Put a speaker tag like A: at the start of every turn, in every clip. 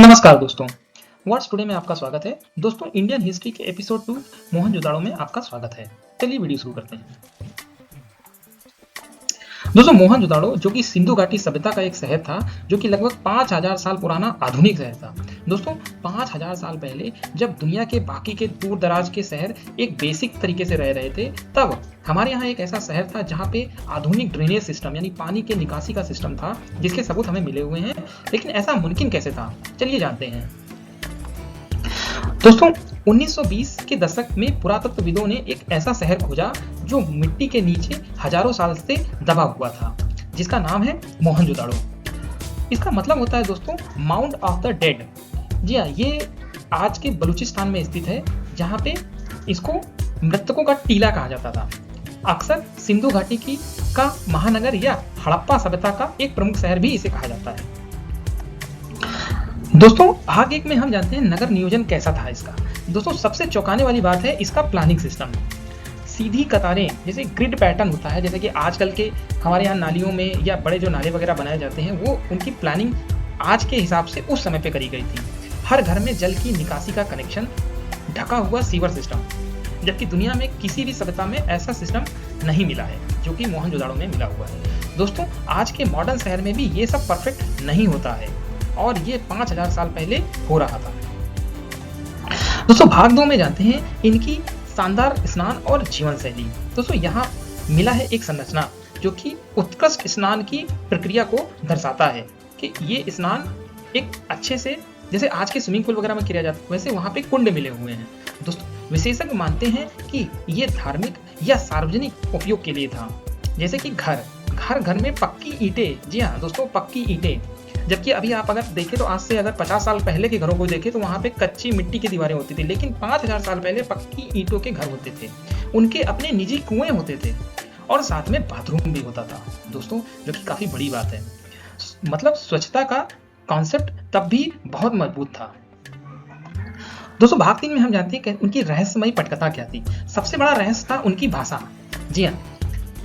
A: नमस्कार दोस्तों, what's today में आपका स्वागत है। दोस्तों, इंडियन हिस्ट्री के एपिसोड 2 मोहनजोदाड़ो में आपका स्वागत है। चलिए वीडियो शुरू करते हैं। दोस्तों, मोहनजोदाड़ो जो कि सिंधु घाटी सभ्यता का एक शहर था, जो कि लगभग 5000 साल पुराना आधुनिक शहर था। दोस्तों, 5000 साल पहले जब दुनिया के बाकी के दूर दराज के शहर एक बेसिक तरीके से रह रहे थे, तब हमारे यहाँ एक ऐसा शहर था जहाँ पे आधुनिक ड्रेनेज सिस्टम यानी पानी के निकासी का सिस्टम था, जिसके सबूत हमें मिले हुए हैं। लेकिन ऐसा मुमकिन कैसे था, चलिए जानते हैं। दोस्तों, 1920 के दशक में पुरातत्वविदों ने एक ऐसा शहर खोजा जो मिट्टी के नीचे हजारों साल से दबा हुआ था, जिसका नाम है मोहनजोदाड़ो। इसका मतलब होता है दोस्तों माउंट ऑफ द डेड। जी हाँ, ये आज के बलूचिस्तान में स्थित है, जहाँ पे इसको मृतकों का टीला कहा जाता था। अक्सर सिंधु घाटी का महानगर या हड़प्पा सभ्यता का एक प्रमुख शहर भी इसे कहा जाता है। दोस्तों, भाग 1 में हम जानते हैं नगर नियोजन कैसा था इसका। दोस्तों, सबसे चौंकाने वाली बात है इसका प्लानिंग सिस्टम। सीधी कतारें, जैसे ग्रिड पैटर्न होता है, जैसे कि आजकल के हमारे यहाँ नालियों में या बड़े जो नाले वगैरह बनाए जाते हैं, वो उनकी प्लानिंग आज के हिसाब से उस समय पे करी गई थी। हर घर में जल की निकासी का कनेक्शन, ढका हुआ सीवर सिस्टम, जबकि दुनिया में किसी भी सभ्यता में ऐसा सिस्टम नहीं मिला है जो कि मोहनजोदाड़ो में मिला हुआ है। दोस्तों, आज के मॉडर्न शहर में भी ये सब परफेक्ट नहीं होता है, और ये 5000 साल पहले हो रहा था। दोस्तों, भाग 2 में जानते हैं इनकी शानदार स्नान और जीवन शैली। दोस्तों, यहाँ मिला है एक संरचना जो कि उत्कृष्ट स्नान की प्रक्रिया को दर्शाता है कि ये स्नान एक अच्छे से, जैसे आज के स्विमिंग पूल वगैरह में किया जाता है, वैसे वहाँ पे कुंड मिले हुए हैं। दोस्तों, विशेषज्ञ मानते हैं कि ये धार्मिक या सार्वजनिक उपयोग के लिए था, जैसे कि घर में पक्की ईंटें। जी हाँ दोस्तों, पक्की ईंटें। जबकि अभी आप अगर देखें तो आज से अगर 50 साल पहले के घरों को देखें तो वहाँ पे कच्ची मिट्टी की दीवारें होती थी, लेकिन 5000 साल पहले पक्की ईंटों के घर होते थे। उनके अपने निजी कुएं होते थे और साथ में बाथरूम भी होता था दोस्तों, जो कि काफी बड़ी बात है। मतलब स्वच्छता का कॉन्सेप्ट तब भी बहुत मजबूत था। दोस्तों, भाग 3 में हम जानते हैं कि उनकी रहस्यमयी पटकथा क्या थी। सबसे बड़ा रहस्य था उनकी भाषा। जी हाँ,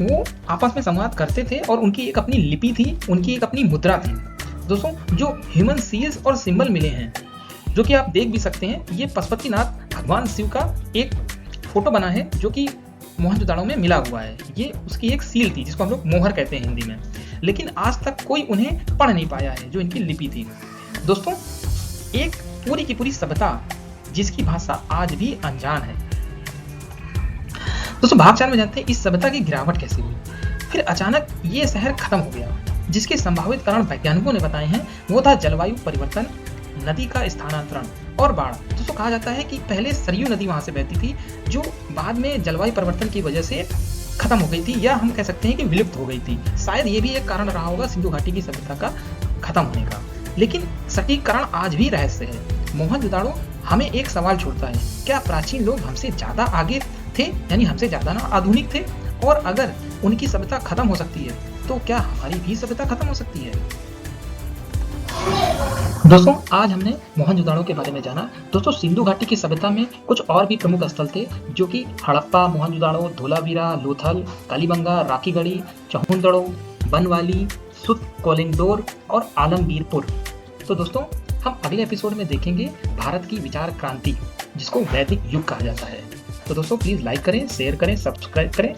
A: वो आपस में संवाद करते थे और उनकी एक अपनी लिपि थी, उनकी एक अपनी मुद्रा थी। दोस्तों, जो ह्यूमन सील्स और सिंबल मिले हैं, जो कि आप देख भी सकते हैं, ये पशुपतिनाथ भगवान शिव का एक फोटो बना है जो कि मोहनजोदाड़ो में मिला हुआ है। ये उसकी एक सील थी जिसको हम लोग मोहर कहते हैं हिंदी में, लेकिन आज तक कोई उन्हें पढ़ नहीं पाया है, जो इनकी लिपि थी। दोस्तों, एक पूरी की पूरी सभ्यता जिसकी भाषा आज भी अनजान है। दोस्तों, भाग 4 में जानते हैं इस सभ्यता की गिरावट कैसे हुई। फिर अचानक ये शहर खत्म हो गया, जिसके संभावित कारण वैज्ञानिकों ने बताए हैं। वो था जलवायु परिवर्तन, नदी का स्थानांतरण और बाढ़। दोस्तों, कहा जाता है कि पहले सरयू नदी वहां से बहती थी, जो बाद में जलवायु परिवर्तन की वजह से खत्म हो गई थी, या हम कह सकते हैं कि विलुप्त हो गई थी। शायद ये भी एक कारण रहा होगा सिंधु घाटी की सभ्यता का खत्म होने का, लेकिन सटीक कारण आज भी रहस्य है। मोहनजोदाड़ो हमें एक सवाल छोड़ता है, क्या प्राचीन लोग हमसे ज्यादा आगे थे, यानी हमसे ज्यादा ना आधुनिक थे? और अगर उनकी सभ्यता खत्म हो सकती है, तो क्या हमारी भी सभ्यता खत्म हो सकती है? दोस्तों, आज हमने मोहनजोदाड़ो के बारे में जाना। दोस्तों, सिंधु घाटी की सभ्यता में कुछ और भी प्रमुख स्थल थे, जो कि हड़प्पा, मोहनजोदाड़ो, धोलावीरा, लोथल, कालीबंगा, राखीगढ़ी, चहुंदड़ो, बनवाली, सुत कोलिंगडोर और आलमगीरपुर। तो दोस्तों, हम अगले एपिसोड में देखेंगे भारत की विचार क्रांति, जिसको वैदिक युग कहा जाता है। तो दोस्तों, प्लीज लाइक करें, शेयर करें, सब्सक्राइब करें।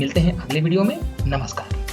A: मिलते हैं अगले वीडियो में। नमस्कार।